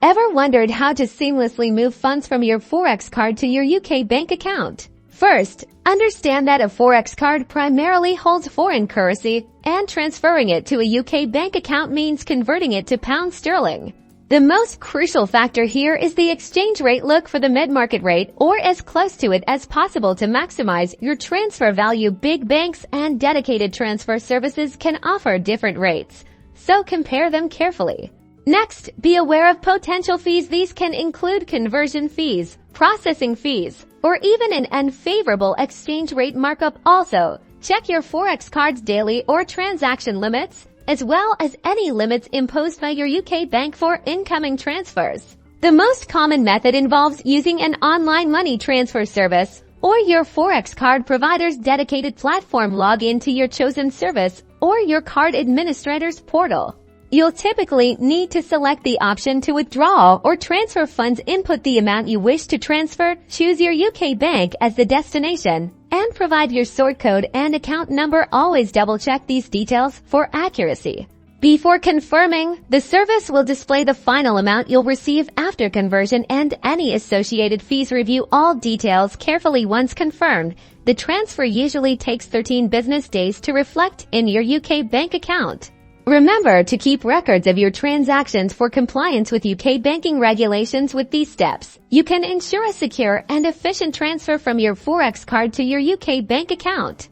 Ever wondered how to seamlessly move funds from your Forex card to your UK bank account? First, understand that a Forex card primarily holds foreign currency, and transferring it to a UK bank account means converting it to pound sterling. The most crucial factor here is the exchange rate. Look for the mid-market rate or as close to it as possible to maximize your transfer value. Big banks and dedicated transfer services can offer different rates, so compare them carefully. Next, be aware of potential fees. These can include conversion fees, processing fees, or even an unfavorable exchange rate markup. Also, check your Forex card's daily or transaction limits, as well as any limits imposed by your UK bank for incoming transfers. The most common method involves using an online money transfer service or your Forex card provider's dedicated platform. Log into your chosen service or your card administrator's portal. You'll typically need to select the option to withdraw or transfer funds. Input the amount you wish to transfer, choose your UK bank as the destination, and provide your sort code and account number. Always double-check these details for accuracy. Before confirming, the service will display the final amount you'll receive after conversion and any associated fees. Review all details carefully once confirmed. The transfer usually takes 13 business days to reflect in your UK bank account. Remember to keep records of your transactions for compliance with UK banking regulations. With these steps, you can ensure a secure and efficient transfer from your Forex card to your UK bank account.